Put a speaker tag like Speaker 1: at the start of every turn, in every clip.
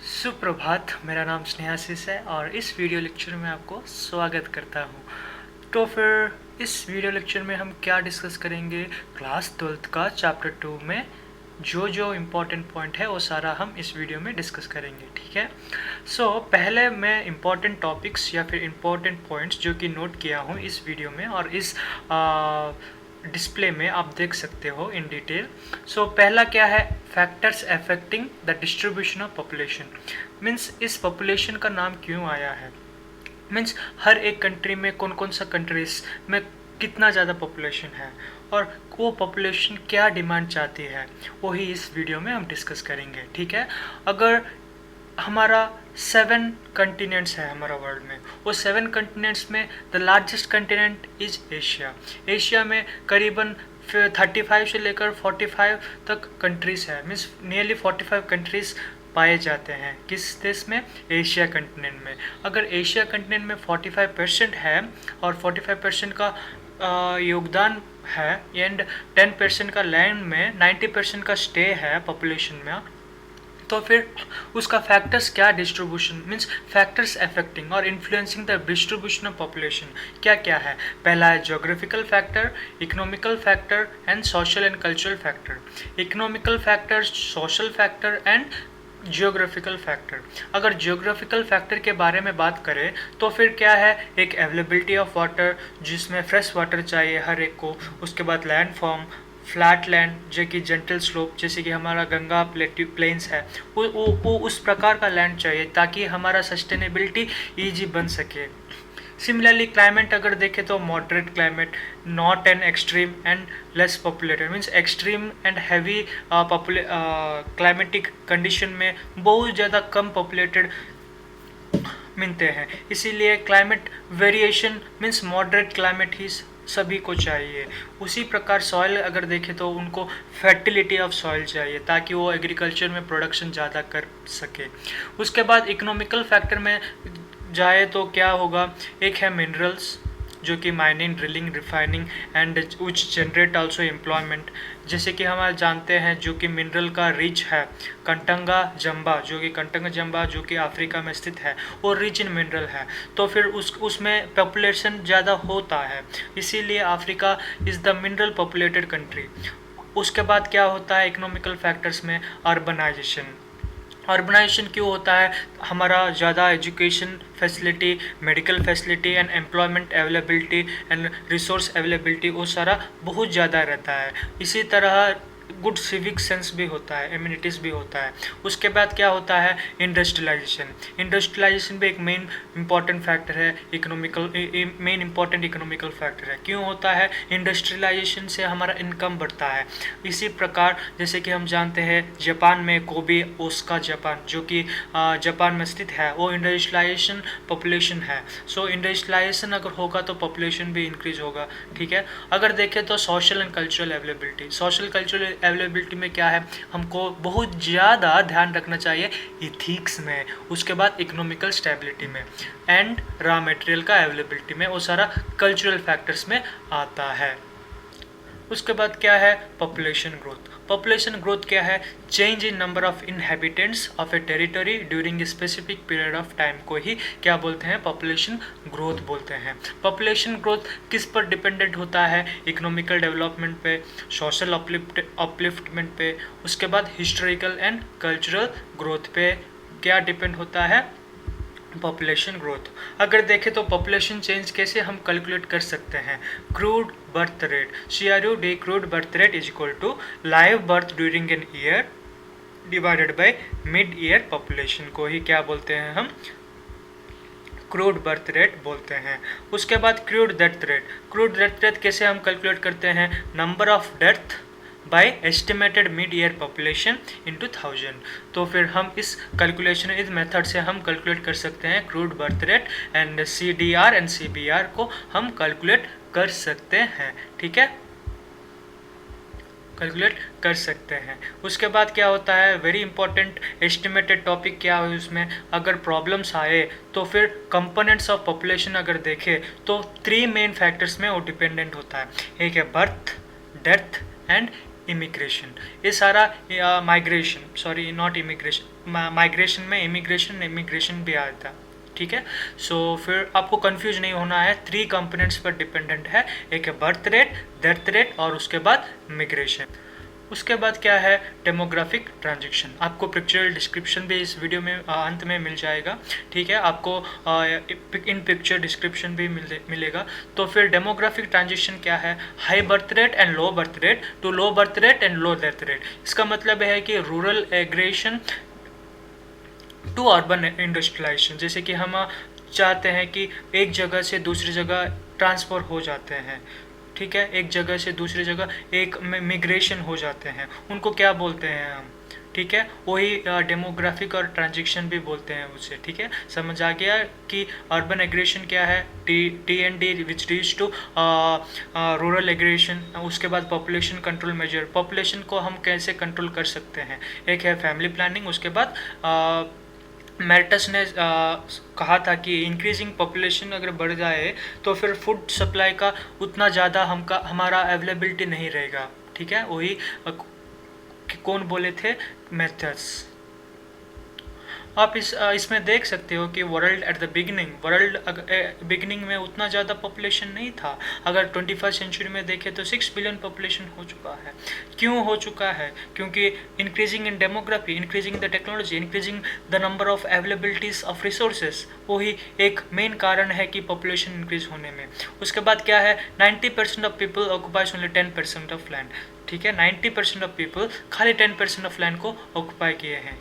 Speaker 1: सुप्रभात। मेरा नाम स्नेहाशीष है और इस वीडियो लेक्चर में आपको स्वागत करता हूँ। तो फिर इस वीडियो लेक्चर में हम क्या डिस्कस करेंगे, क्लास 12th का चैप्टर 2 में जो इम्पोर्टेंट पॉइंट है वो सारा हम इस वीडियो में डिस्कस करेंगे। ठीक है। पहले मैं इम्पोर्टेंट टॉपिक्स या फिर इम्पोर्टेंट पॉइंट्स जो कि नोट किया हूँ इस वीडियो में और इस डिस्प्ले में आप देख सकते हो इन डिटेल। पहला क्या है, factors affecting the distribution of population. Means इस पॉपुलेशन का नाम क्यों आया है, मीन्स हर एक कंट्री में कौन कौन सा कंट्रीज में कितना ज़्यादा पॉपुलेशन है और वो पॉपुलेशन क्या डिमांड चाहती है, वही इस वीडियो में हम डिस्कस करेंगे। ठीक है। अगर हमारा 7 कंटिनेंट्स है हमारा वर्ल्ड में, वो 7 कंटिनेंट्स में the largest continent is Asia. Asia में करीबन 35 से लेकर 45 तक कंट्रीज़ है, मीन्स नियरली 45 कंट्रीज़ पाए जाते हैं। किस देश में? एशिया कंटिनेंट में। अगर एशिया कंटिनेंट में 45% है और 45% का योगदान है एंड 10% का लैंड में 90% का स्टे है पॉपुलेशन में, तो फिर उसका फैक्टर्स क्या डिस्ट्रीब्यूशन, मीन्स फैक्टर्स अफेक्टिंग और influencing the distribution of population क्या क्या है। पहला है geographical factor, economical factor and social and cultural factor. Economical factor, social factor and geographical factor. अगर जियोग्राफिकल फैक्टर के बारे में बात करें तो फिर क्या है, एक अवेलेबिलिटी ऑफ वाटर जिसमें फ्रेश वाटर चाहिए हर एक को। उसके बाद लैंड फॉर्म, फ्लैट लैंड जो कि जेंटल स्लोप, जैसे कि हमारा गंगा प्लेन्स है, वो उस प्रकार का लैंड चाहिए ताकि हमारा सस्टेनेबिलिटी ईजी बन सके। सिमिलरली क्लाइमेट अगर देखें तो moderate climate, not and extreme and less populated, means extreme and heavy climatic condition में बहुत ज़्यादा कम पॉपुलेटेड मिलते हैं। इसीलिए climate variation means moderate climate ही सभी को चाहिए। उसी प्रकार सॉइल अगर देखें तो उनको फर्टिलिटी ऑफ सॉइल चाहिए ताकि वो एग्रीकल्चर में प्रोडक्शन ज़्यादा कर सके। उसके बाद इकोनॉमिकल फैक्टर में जाए तो क्या होगा, एक है मिनरल्स जो कि mining, drilling, refining and which generate also employment. जैसे कि हम जानते हैं जो कि मिनरल का रिच है कंटंगा जम्बा, जो कि अफ्रीका में स्थित है, वो रिच इन मिनरल है, तो फिर उसमें पॉपुलेशन ज़्यादा होता है, इसीलिए Africa is the mineral populated country. उसके बाद क्या होता है इकोनॉमिकल फैक्टर्स में, अर्बनाइजेशन क्यों होता है, हमारा ज़्यादा education facility, medical facility and employment availability and resource availability वो सारा बहुत ज़्यादा रहता है। इसी तरह गुड सिविक सेंस भी होता है, एम्यूनिटीज़ भी होता है। उसके बाद क्या होता है इंडस्ट्रियलाइजेशन भी एक मेन इंपॉर्टेंट फैक्टर है, मेन इंपॉर्टेंट इकोनॉमिकल फैक्टर है। क्यों होता है, इंडस्ट्रियलाइजेशन से हमारा इनकम बढ़ता है। इसी प्रकार जैसे कि हम जानते हैं जापान में कोबे ओसाका जापान जो कि जापान में स्थित है, वो इंडस्ट्रियलाइजेशन पॉपुलेशन है। इंडस्ट्रियलाइजेशन अगर होगा तो पॉपुलेशन भी इंक्रीज होगा। ठीक है। अगर देखें तो सोशल एंड कल्चरल अवेलेबिलिटी में क्या है, हमको बहुत ज़्यादा ध्यान रखना चाहिए इथिक्स में, उसके बाद इकोनॉमिकल स्टेबिलिटी में एंड रॉ मटेरियल का अवेलेबिलिटी में, वो सारा कल्चरल फैक्टर्स में आता है। उसके बाद क्या है पॉपुलेशन ग्रोथ क्या है, change in number of inhabitants of A territory during a specific period of time को ही क्या बोलते हैं, पॉपुलेशन ग्रोथ बोलते हैं। पॉपुलेशन ग्रोथ किस पर डिपेंडेंट होता है, इकोनॉमिकल डेवलपमेंट पे, सोशल अपलिफ्टमेंट पे, उसके बाद हिस्टोरिकल एंड कल्चरल ग्रोथ पे क्या डिपेंड होता है, पॉपुलेशन ग्रोथ। अगर देखें तो पॉपुलेशन चेंज कैसे हम कैलकुलेट कर सकते हैं, crude birth rate, CRUD crude birth rate is equal to live birth during an year divided by mid year population को ही क्या बोलते हैं हम, क्रूड बर्थ रेट बोलते हैं। उसके बाद क्रूड डेथ रेट कैसे हम कैलकुलेट करते हैं, number of death by estimated mid year population into 1000। तो फिर हम इस मेथड से हम कैलकुलेट कर सकते हैं crude birth rate and CDR and CBR को हम कैलकुलेट कर सकते हैं। ठीक है, कैलकुलेट कर सकते हैं। उसके बाद क्या होता है, वेरी इंपॉर्टेंट एस्टिमेटेड टॉपिक क्या है उसमें, अगर प्रॉब्लम्स आए तो फिर कंपोनेंट्स ऑफ पॉपुलेशन अगर देखें तो 3 मेन फैक्टर्स में वो डिपेंडेंट होता है। एक है बर्थ, डेथ एंड इमिग्रेशन। ये सारा migration, sorry not immigration, migration में इमिग्रेशन भी आता है, ठीक है। सो फिर आपको कंफ्यूज नहीं होना है, 3 कंपोनेंट्स पर डिपेंडेंट है, एक है बर्थ रेट, डेथ रेट और उसके बाद मिग्रेशन। उसके बाद क्या है, डेमोग्राफिक ट्रांजिशन। आपको पिक्चरल डिस्क्रिप्शन भी इस वीडियो में अंत में मिल जाएगा, ठीक है, आपको इन पिक्चर डिस्क्रिप्शन भी मिलेगा। तो फिर डेमोग्राफिक ट्रांजिशन क्या है, high birth rate and low birth rate to low birth rate and low death rate. इसका मतलब है कि rural aggression to urban industrialisation, जैसे कि हम चाहते हैं कि एक जगह से दूसरी जगह ट्रांसफ़र हो जाते हैं, ठीक है, एक जगह से दूसरी जगह एक मिग्रेशन हो जाते हैं, उनको क्या बोलते हैं हम, ठीक है, वही डेमोग्राफिक और ट्रांजिशन भी बोलते हैं उसे, ठीक है। समझ आ गया कि अर्बन एग्रेशन क्या है, TND which reach to rural aggression. उसके बाद पॉपुलेशन कंट्रोल मेजर, पॉपुलेशन को हम कैसे कंट्रोल कर सकते हैं, एक है फैमिली प्लानिंग। उसके बाद मेल्टस ने कहा था कि इंक्रीजिंग पॉपुलेशन अगर बढ़ जाए तो फिर फूड सप्लाई का उतना ज़्यादा हमारा अवेलेबिलिटी नहीं रहेगा, ठीक है, वही कौन बोले थे, मेथड्स। आप इसमें देख सकते हो कि वर्ल्ड एट द बिगिनिंग में उतना ज़्यादा पॉपुलेशन नहीं था। अगर 21st सेंचुरी में देखें तो 6 बिलियन पॉपुलेशन हो चुका है। क्यों हो चुका है, क्योंकि increasing in demography, increasing the technology, increasing the number of availabilities of resources, वही एक मेन कारण है कि पॉपुलेशन इंक्रीज होने में। उसके बाद क्या है, 90% of people occupies only 10% of land, ठीक है, 90% ऑफ पीपल खाली 10% ऑफ लैंड को ऑक्यूपाई किए हैं।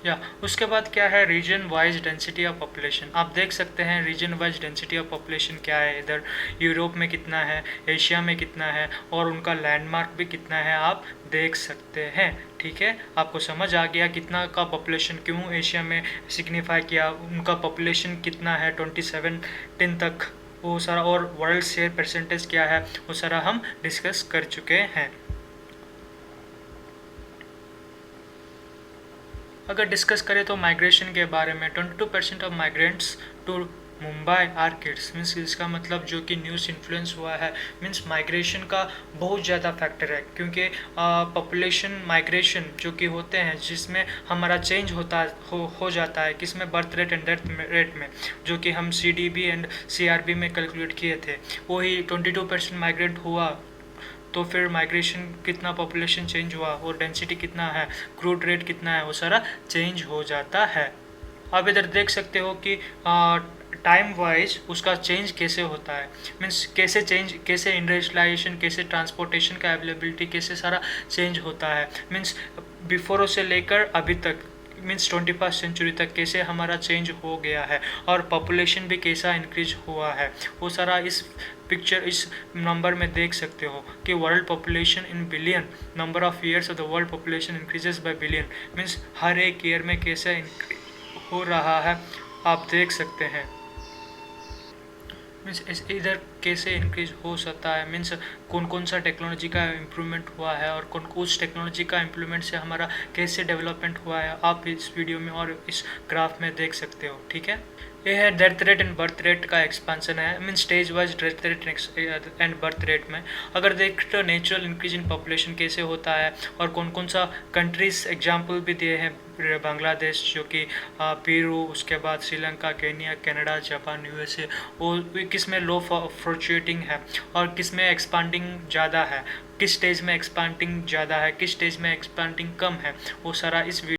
Speaker 1: या उसके बाद क्या है, region wise density of population. आप देख सकते हैं region wise density of population क्या है, इधर यूरोप में कितना है, एशिया में कितना है और उनका लैंडमार्क भी कितना है, आप देख सकते हैं, ठीक है। आपको समझ आ गया कितना का पॉपुलेशन क्यों एशिया में सिग्निफाई किया, उनका पॉपुलेशन कितना है 2017 तक, वो सारा, और वर्ल्ड शेयर परसेंटेज क्या है, वो सारा हम डिस्कस कर चुके हैं। अगर डिस्कस करें तो माइग्रेशन के बारे में, 22% of migrants to Mumbai are kids, means इसका मतलब जो कि न्यूज़ इन्फ्लुएंस हुआ है, मीन्स माइग्रेशन का बहुत ज़्यादा फैक्टर है, क्योंकि पॉपुलेशन माइग्रेशन जो कि होते हैं जिसमें हमारा चेंज हो जाता है, किसमें, birth rate and death rate में, जो कि हम CDB एंड CRB में कैलकुलेट किए थे, वही 22% माइग्रेट हुआ, तो फिर माइग्रेशन कितना पॉपुलेशन चेंज हुआ और डेंसिटी कितना है, क्रूड रेट कितना है, वो सारा चेंज हो जाता है। आप इधर देख सकते हो कि टाइम वाइज उसका चेंज कैसे होता है, मीन्स कैसे इंडस्ट्रियलाइजेशन, कैसे ट्रांसपोर्टेशन का अवेलेबिलिटी, कैसे सारा चेंज होता है, मीन्स बिफोर से लेकर अभी तक, मीन्स 21st सेंचुरी तक कैसे हमारा चेंज हो गया है और पॉपुलेशन भी कैसा इंक्रीज हुआ है, वो सारा इस नंबर में देख सकते हो कि world population in billion, number of years of the world population increases by billion, means हर एक ईयर में कैसे हो रहा है, आप देख सकते हैं। मीन्स इधर कैसे इंक्रीज हो सकता है, मीन्स कौन कौन सा टेक्नोलॉजी का इम्प्रूवमेंट हुआ है और कौन उस टेक्नोलॉजी का इम्प्रूवमेंट से हमारा कैसे डेवलपमेंट हुआ है, आप इस वीडियो में और इस ग्राफ में देख सकते हो, ठीक है। ये है death rate and birth rate का एक्सपेंशन है, mean stage wise death rate and birth rate में। अगर देख तो नेचुरल इंक्रीज इन पॉपुलेशन कैसे होता है और कौन कौन सा कंट्रीज एग्जाम्पल भी दिए हैं, बांग्लादेश जो कि पेरू, उसके बाद Sri Lanka, Kenya, Canada, Japan, USA, वो किस में लो फ्लक्चुएटिंग है और किस में एक्सपांडिंग ज़्यादा है, किस स्टेज में एक्सपांडिंग ज़्यादा है, किस स्टेज में एक्सपांडिंग कम है, वो सारा इस